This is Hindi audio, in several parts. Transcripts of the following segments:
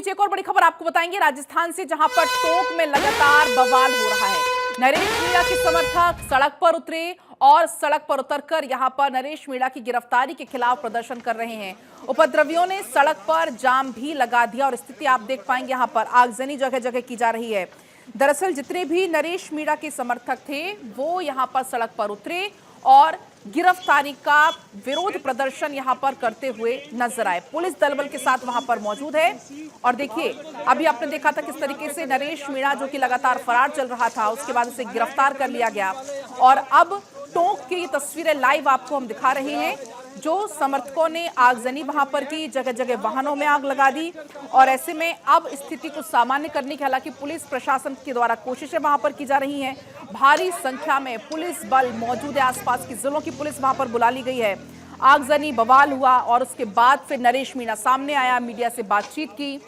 बीच एक और बड़ी खबर आपको बताएंगे राजस्थान से, जहां पर टोंक में लगातार बवाल हो रहा है। नरेश मीणा के समर्थक सड़क पर उतरे और सड़क पर उतरकर यहां पर नरेश मीणा की गिरफ्तारी के खिलाफ प्रदर्शन कर रहे हैं। उपद्रवियों ने सड़क पर जाम भी लगा दिया और स्थिति आप देख पाएंगे, यहां पर आगजनी जगह जगह की जा रही है। दरअसल जितने भी नरेश मीणा के समर्थक थे वो यहां पर सड़क पर उतरे और गिरफ्तारी का विरोध प्रदर्शन यहां पर करते हुए नजर आए। पुलिस दलबल के साथ वहां पर मौजूद है और देखिए अभी आपने देखा था किस तरीके से नरेश मीणा जो कि लगातार फरार चल रहा था, उसके बाद उसे गिरफ्तार कर लिया गया। और अब टोंक की तस्वीरें लाइव आपको हम दिखा रहे हैं। जो समर्थकों ने आगजनी वहां पर की, जगह जगह वाहनों में आग लगा दी और ऐसे में अब स्थिति को सामान्य करने की हालांकि पुलिस प्रशासन के द्वारा कोशिशें वहां पर की जा रही हैं। भारी संख्या में पुलिस बल मौजूद है, आसपास की जिलों की पुलिस वहां पर बुला ली गई है। आगजनी बवाल हुआ और उसके बाद फिर नरेश मीणा सामने आया, मीडिया से बातचीत की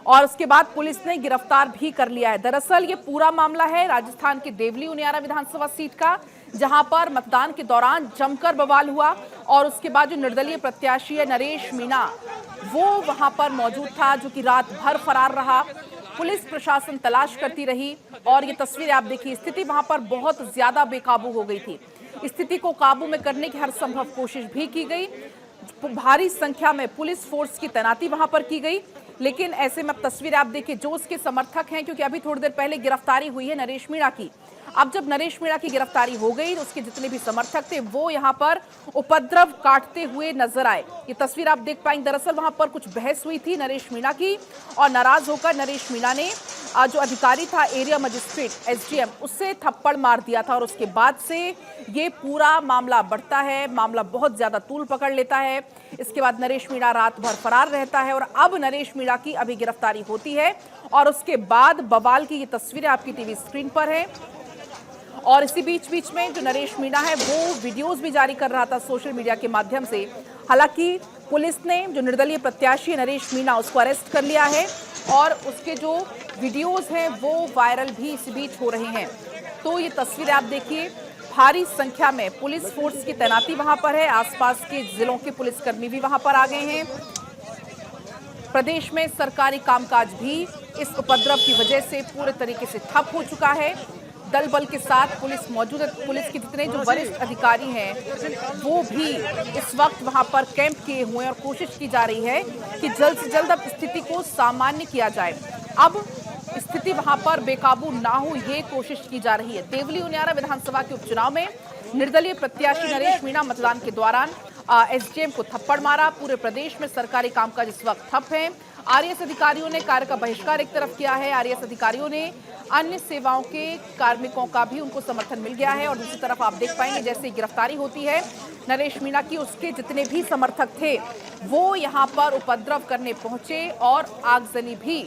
और उसके बाद पुलिस ने गिरफ्तार भी कर लिया है। दरअसल ये पूरा मामला है राजस्थान के देवली उनियारा विधानसभा सीट का, जहां पर मतदान के दौरान जमकर बवाल हुआ और उसके बाद जो निर्दलीय प्रत्याशी है नरेश मीणा वो वहां पर मौजूद था, जो कि रात भर फरार रहा। पुलिस प्रशासन तलाश करती रही और ये तस्वीरें आप देखिए, स्थिति वहां पर बहुत ज्यादा बेकाबू हो गई थी। स्थिति को काबू में करने की हर संभव कोशिश भी की गई। भारी संख्या में पुलिस फोर्स की तैनाती वहां पर की गई, लेकिन ऐसे में अब तस्वीरें आप देखिए जो उसके समर्थक हैं, क्योंकि अभी थोड़ी देर पहले गिरफ्तारी हुई है नरेश मीणा की। अब जब नरेश मीणा की गिरफ्तारी हो गई तो उसके जितने भी समर्थक थे वो यहां पर उपद्रव काटते हुए नजर आए। ये तस्वीर आप देख पाएंगे। दरअसल वहां पर कुछ बहस हुई थी नरेश मीणा की और नाराज होकर नरेश मीणा ने जो अधिकारी था एरिया मजिस्ट्रेट एसडीएम उससे थप्पड़ मार दिया था और उसके बाद से ये पूरा मामला बढ़ता है, मामला बहुत ज्यादा तूल पकड़ लेता है। इसके बाद नरेश मीणा रात भर फरार रहता है और अब नरेश मीणा की अभी गिरफ्तारी होती है और उसके बाद बवाल की ये तस्वीरें आपकी टीवी स्क्रीन पर है। और इसी बीच में जो नरेश मीणा है वो वीडियोस भी जारी कर रहा था सोशल मीडिया के माध्यम से। हालांकि पुलिस ने जो निर्दलीय प्रत्याशी नरेश मीणा उसको अरेस्ट कर लिया है और उसके जो वीडियोस हैं वो वायरल भी इसी बीच हो रहे हैं। तो ये तस्वीरें आप देखिए, भारी संख्या में पुलिस फोर्स की तैनाती वहां पर है, आसपास के जिलों के पुलिसकर्मी भी वहां पर आ गए हैं। प्रदेश में सरकारी कामकाज भी इस उपद्रव की वजह से पूरे तरीके से ठप हो चुका है। दल बल के साथ पुलिस मौजूद है। पुलिस के जितने जो वरिष्ठ अधिकारी हैं वो भी इस वक्त वहां पर कैंप किए हुए हैं और कोशिश की जा रही है कि जल्द से जल्द अब स्थिति को सामान्य किया जाए। अब स्थिति वहां पर बेकाबू ना हो ये कोशिश की जा रही है। देवली उनियारा विधानसभा के उपचुनाव में निर्दलीय प्रत्याशी नरेश मीणा मतदान के दौरान एसडीएम को थप्पड़ मारा। पूरे प्रदेश में सरकारी कामकाज इस वक्त ठप है। आरएएस अधिकारियों ने कार्य का बहिष्कार एक तरफ किया है, आरएएस अधिकारियों ने अन्य सेवाओं के कार्मिकों का भी उनको समर्थन मिल गया है। और दूसरी तरफ आप देख पाएंगे जैसे गिरफ्तारी होती है नरेश मीणा की, उसके जितने भी समर्थक थे वो यहां पर उपद्रव करने पहुंचे और आगजनी भी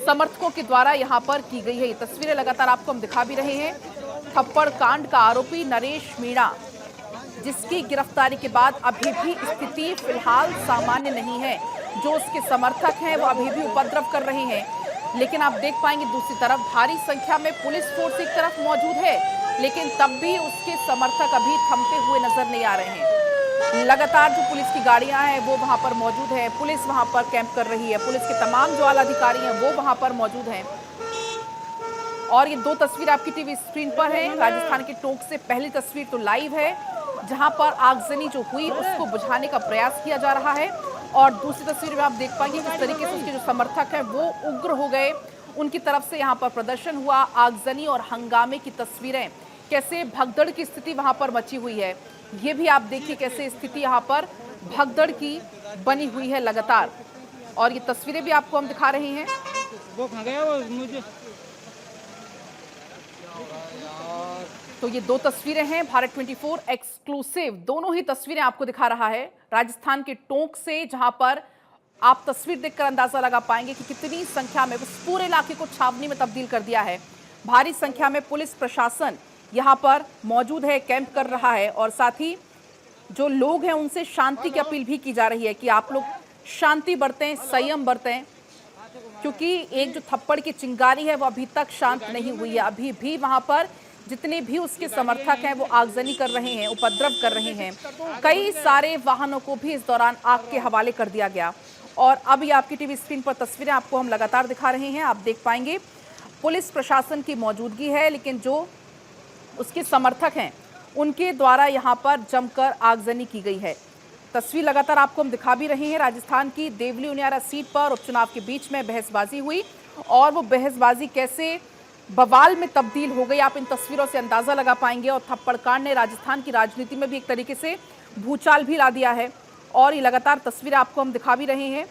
समर्थकों के द्वारा यहां पर की गई है। ये तस्वीरें लगातार आपको हम दिखा भी रहे हैं। थप्पड़ कांड का आरोपी नरेश मीणा, जिसकी गिरफ्तारी के बाद अभी भी स्थिति फिलहाल सामान्य नहीं है। जो उसके समर्थक हैं वो अभी भी उपद्रव कर रहे हैं, लेकिन आप देख पाएंगे दूसरी तरफ भारी संख्या में पुलिस फोर्स एक तरफ मौजूद है, लेकिन तब भी उसके समर्थक अभी थमते हुए नजर नहीं आ रहे हैं। लगातार जो पुलिस की गाड़ियां हैं वो वहां पर मौजूद है, पुलिस वहां पर कैंप कर रही है, पुलिस के तमाम जो आला अधिकारी हैं वो वहां पर मौजूद हैं। और ये दो तस्वीर आपकी टीवी स्क्रीन पर है। राजस्थान के टोंक से पहली तस्वीर तो लाइव है, जहां पर आगजनी जो हुई उसको बुझाने का प्रयास किया जा रहा है और दूसरी तस्वीर में आप देख पाएंगे किस तरीके से उसके जो समर्थक हैं वो उग्र हो गए। उनकी तरफ से यहां पर प्रदर्शन हुआ, आगजनी और हंगामे की तस्वीरें, कैसे भगदड़ की स्थिति वहां पर मची हुई है। ये भी आप देखिए कैसे स्थिति यहां पर भगदड़ की बनी हुई है लगातार। और ये तस्वीरें भी आपको हम दिखा रहे हैं। तो ये दो तस्वीरें हैं, भारत 24 एक्सक्लूसिव दोनों ही तस्वीरें आपको दिखा रहा है राजस्थान के टोंक से, जहां पर आप तस्वीर देखकर अंदाजा लगा पाएंगे कि कितनी संख्या में उस पूरे इलाके को छावनी में तब्दील कर दिया है। भारी संख्या में पुलिस प्रशासन यहां पर मौजूद है, कैंप कर रहा है और साथ ही जो लोग हैं उनसे शांति की अपील भी की जा रही है कि आप लोग शांति बरतें, संयम बरतें, क्योंकि एक जो थप्पड़ की चिंगारी है वो अभी तक शांत नहीं हुई है। अभी भी वहां पर जितने भी उसके समर्थक हैं वो आगजनी कर रहे हैं, उपद्रव कर रहे हैं। कई सारे वाहनों को भी इस दौरान आग के हवाले कर दिया गया और अब ये आपकी टीवी स्क्रीन पर तस्वीरें आपको हम लगातार दिखा रहे हैं। आप देख पाएंगे पुलिस प्रशासन की मौजूदगी है, लेकिन जो उसके समर्थक हैं उनके द्वारा यहां पर जमकर आगजनी की गई है। तस्वीर लगातार आपको हम दिखा भी रहे हैं। राजस्थान की देवली उनियारा सीट पर उपचुनाव के बीच में बहसबाजी हुई और वो बहसबाजी कैसे बवाल में तब्दील हो गई, आप इन तस्वीरों से अंदाजा लगा पाएंगे। और थप्पड़ कांड ने राजस्थान की राजनीति में भी एक तरीके से भूचाल भी ला दिया है और ये लगातार तस्वीरें आपको हम दिखा भी रहे हैं।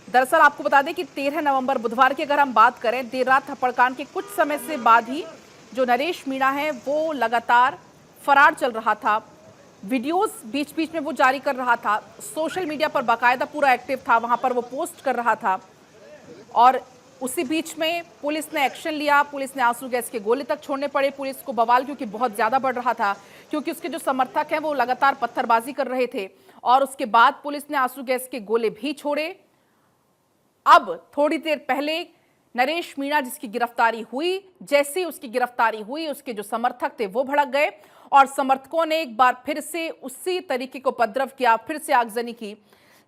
दरअसल आपको बता दें कि 13 नवंबर बुधवार की अगर हम बात करें, देर रात थप्पड़कांड के कुछ समय से बाद ही जो नरेश मीणा है वो लगातार फरार चल रहा था। वीडियोस बीच बीच में वो जारी कर रहा था, सोशल मीडिया पर बाकायदा पूरा एक्टिव था, वहां पर वो पोस्ट कर रहा था। और उसी बीच में पुलिस ने एक्शन लिया, पुलिस ने आंसू गैस के गोले तक छोड़ने पड़े पुलिस को। बवाल क्योंकि बहुत ज्यादा बढ़ रहा था, क्योंकि उसके जो समर्थक हैं वो लगातार पत्थरबाजी कर रहे थे और उसके बाद पुलिस ने आंसू गैस के गोले भी छोड़े। अब थोड़ी देर पहले नरेश मीणा जिसकी गिरफ्तारी हुई, जैसे ही उसकी गिरफ्तारी हुई उसके जो समर्थक थे वो भड़क गए और समर्थकों ने एक बार फिर से उसी तरीके को उपद्रव किया, फिर से आगजनी की।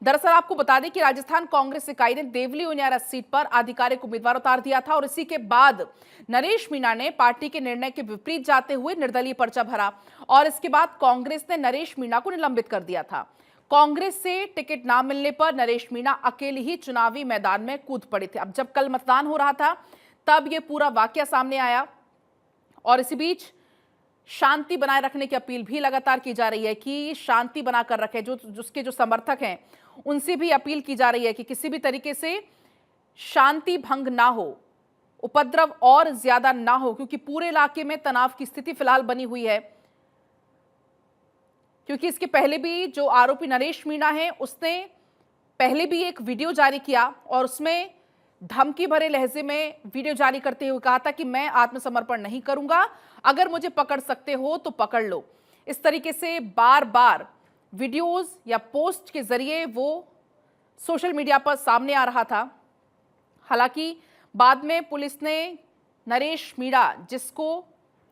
दरअसल आपको बता दें कि राजस्थान कांग्रेस इकाई ने देवली उनियारा सीट पर आधिकारिक उम्मीदवार उतार दिया था और इसी के बाद नरेश मीणा ने पार्टी के निर्णय के विपरीत जाते हुए निर्दलीय पर्चा भरा और इसके बाद कांग्रेस ने नरेश मीणा को निलंबित कर दिया था। कांग्रेस से टिकट ना मिलने पर नरेश मीणा अकेले ही चुनावी मैदान में कूद पड़े थे। अब जब कल मतदान हो रहा था तब यह पूरा वाकया सामने आया और इसी बीच शांति बनाए रखने की अपील भी लगातार की जा रही है कि शांति बनाकर रखें। उसके जो समर्थक हैं उनसे भी अपील की जा रही है कि किसी भी तरीके से शांति भंग ना हो, उपद्रव और ज्यादा ना हो, क्योंकि पूरे इलाके में तनाव की स्थिति फिलहाल बनी हुई है। क्योंकि इसके पहले भी जो आरोपी नरेश मीणा है उसने पहले भी एक वीडियो जारी किया और उसमें धमकी भरे लहजे में वीडियो जारी करते हुए कहा था कि मैं आत्मसमर्पण नहीं करूंगा, अगर मुझे पकड़ सकते हो तो पकड़ लो। इस तरीके से बार बार वीडियोस या पोस्ट के जरिए वो सोशल मीडिया पर सामने आ रहा था। हालांकि बाद में पुलिस ने नरेश मीणा जिसको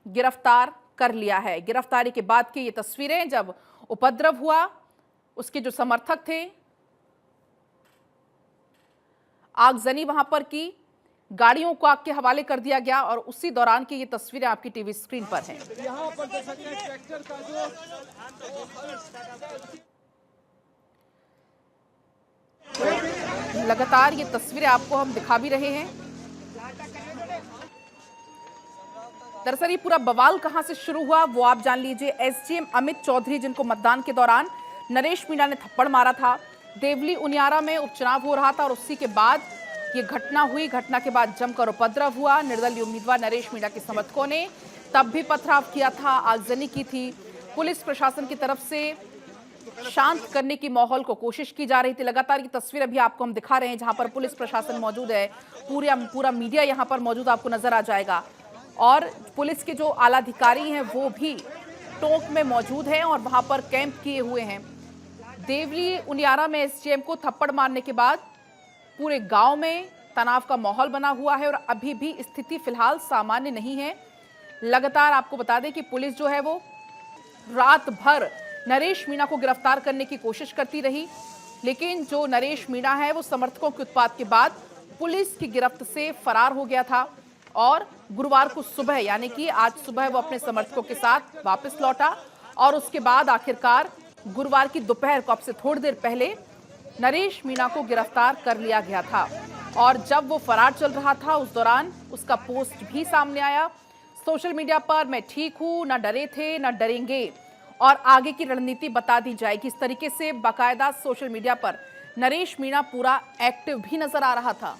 गिरफ्तार कर लिया है। गिरफ्तारी के बाद की ये तस्वीरें, जब उपद्रव हुआ उसके जो समर्थक थे आगजनी वहां पर की, गाड़ियों को आग के हवाले कर दिया गया और उसी दौरान की ये तस्वीरें आपकी टीवी स्क्रीन पर हैं। यहाँ पर देख सकते हैं ट्रैक्टर का जो लगातार ये तस्वीरें आपको हम दिखा भी रहे हैं। दरअसल ये पूरा बवाल कहां से शुरू हुआ वो आप जान लीजिए। एसडीएम अमित चौधरी जिनको मतदान के दौरान नरेश मीणा ने थप्पड़ मारा था, देवली उनियारा में उपचुनाव हो रहा था और उसी के बाद ये घटना हुई। घटना के बाद जमकर उपद्रव हुआ। निर्दलीय उम्मीदवार नरेश मीणा के समर्थकों ने तब भी पथराव किया था, आगजनी की थी। पुलिस प्रशासन की तरफ से शांत करने की माहौल को कोशिश की जा रही थी। लगातार की तस्वीर अभी आपको हम दिखा रहे हैं जहां पर पुलिस प्रशासन मौजूद है, पूरा मीडिया यहां पर मौजूद आपको नजर आ जाएगा और पुलिस के जो आला अधिकारी हैं वो भी टोंक में मौजूद हैं और वहां पर कैंप किए हुए हैं। देवली उनियारा में एसडीएम को थप्पड़ मारने के बाद पूरे गांव में तनाव का माहौल बना हुआ है और अभी भी स्थिति फिलहाल सामान्य नहीं है। लगातार आपको बता दें कि पुलिस जो है वो रात भर नरेश मीणा को गिरफ्तार करने की कोशिश करती रही, लेकिन जो नरेश मीणा है वो समर्थकों के उत्पात के बाद पुलिस की गिरफ्त से फरार हो गया था और गुरुवार को सुबह यानी कि आज सुबह वो अपने समर्थकों के साथ वापस लौटा और उसके बाद आखिरकार गुरुवार की दोपहर को, अब से थोड़ी देर पहले, नरेश मीणा को गिरफ्तार कर लिया गया था। और जब वो फरार चल रहा था उस दौरान उसका पोस्ट भी सामने आया सोशल मीडिया पर, मैं ठीक हूं, ना डरे थे ना डरेंगे और आगे की रणनीति बता दी जाएगी। इस तरीके से बाकायदा सोशल मीडिया पर नरेश मीणा पूरा एक्टिव भी नजर आ रहा था।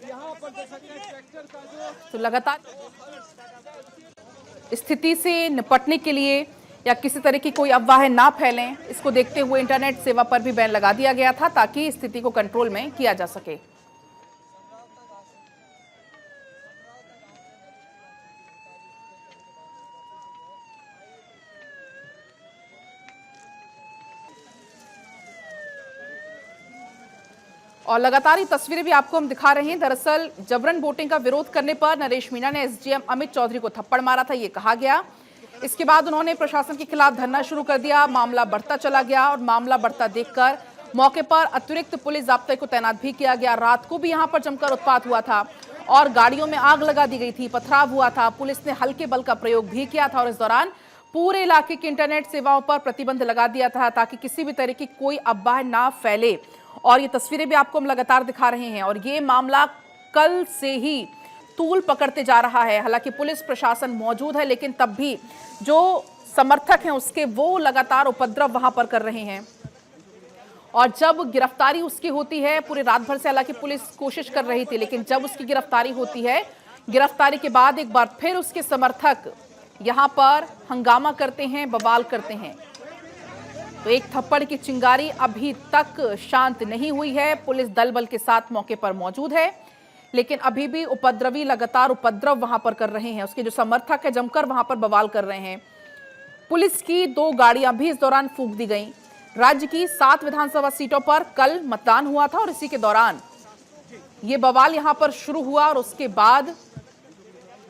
यहाँ पर देख सकते हैं ट्रैक्टर का जो तो लगातार स्थिति से निपटने के लिए या किसी तरह की कोई अफवाहें ना फैलें, इसको देखते हुए इंटरनेट सेवा पर भी बैन लगा दिया गया था ताकि स्थिति को कंट्रोल में किया जा सके। और लगातार ये तस्वीरें भी आपको हम दिखा रहे हैं। दरअसल जबरन वोटिंग का विरोध करने पर नरेश मीणा ने एसडीएम अमित चौधरी को थप्पड़ मारा था, ये कहा गया। इसके बाद उन्होंने प्रशासन के खिलाफ धरना शुरू कर दिया। मामला बढ़ता चला गया और मामला बढ़ता देखकर मौके पर अतिरिक्त पुलिस जाब्ते को तैनात भी किया गया। रात को भी यहां पर जमकर उत्पात हुआ था और गाड़ियों में आग लगा दी गई थी, पथराव हुआ था। पुलिस ने हल्के बल का प्रयोग भी किया था और इस दौरान पूरे इलाके की इंटरनेट सेवाओं पर प्रतिबंध लगा दिया था ताकि किसी भी तरह की कोई अफवाह ना फैले। और ये तस्वीरें भी आपको हम लगातार दिखा रहे हैं और ये मामला कल से ही तूल पकड़ते जा रहा है। हालांकि पुलिस प्रशासन मौजूद है, लेकिन तब भी जो समर्थक हैं उसके वो लगातार उपद्रव वहां पर कर रहे हैं। और जब गिरफ्तारी उसकी होती है, पूरी रात भर से हालांकि पुलिस कोशिश कर रही थी, लेकिन जब उसकी गिरफ्तारी होती है, गिरफ्तारी के बाद एक बार फिर उसके समर्थक यहां पर हंगामा करते हैं, बवाल करते हैं। तो एक थप्पड़ की चिंगारी अभी तक शांत नहीं हुई है। पुलिस दल बल के साथ मौके पर मौजूद है, लेकिन अभी भी उपद्रवी लगातार उपद्रव वहां पर कर रहे हैं। उसके जो समर्थक है जमकर वहां पर बवाल कर रहे हैं। पुलिस की 2 गाड़ियां भी इस दौरान फूंक दी गई। राज्य की 7 विधानसभा सीटों पर कल मतदान हुआ था और इसी के दौरान ये बवाल यहां पर शुरू हुआ और उसके बाद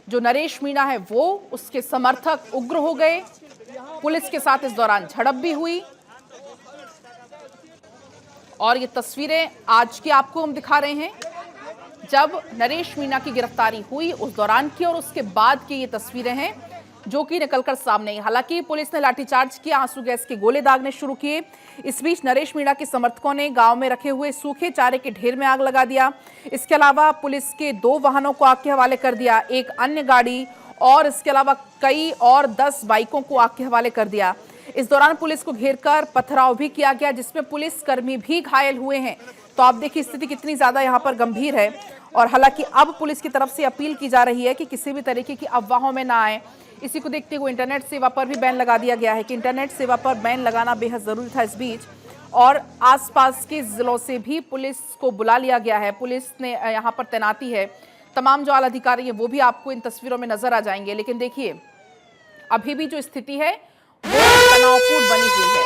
जो नरेश मीणा है वो उसके समर्थक उग्र हो गए। पुलिस के साथ इस दौरान झड़प भी हुई और ये तस्वीरें आज की आपको हम दिखा रहे हैं। जब नरेश मीणा की गिरफ्तारी हुई उस दौरान की और उसके बाद की ये तस्वीरें हैं जो कि निकलकर सामने आई। हालांकि पुलिस ने लाठीचार्ज किया, आंसू गैस के गोले दागने शुरू किए। इस बीच नरेश मीणा के समर्थकों ने गांव में रखे हुए सूखे चारे के ढेर में आग लगा दिया। इसके अलावा पुलिस के 2 वाहनों को आग के हवाले कर दिया, एक अन्य गाड़ी और इसके अलावा कई और 10 बाइकों को आग के हवाले कर दिया। इस दौरान पुलिस को घेरकर पथराव भी किया गया, जिसमें पुलिसकर्मी भी घायल हुए हैं। तो आप देखिए स्थिति कितनी ज्यादा यहाँ पर गंभीर है। और हालांकि अब पुलिस की तरफ से अपील की जा रही है कि किसी भी तरीके की अफवाहों में ना आए। इसी को देखते हुए इंटरनेट सेवा पर भी बैन लगा दिया गया है कि इंटरनेट सेवा पर बैन लगाना बेहद जरूरी था इस बीच। और आसपास के जिलों से भी पुलिस को बुला लिया गया है। पुलिस ने यहाँ पर तैनाती है। तमाम जो आला अधिकारी है वो भी आपको इन तस्वीरों में नजर आ जाएंगे। लेकिन देखिए अभी भी जो स्थिति है वो तनावपूर्ण बनी हुई है।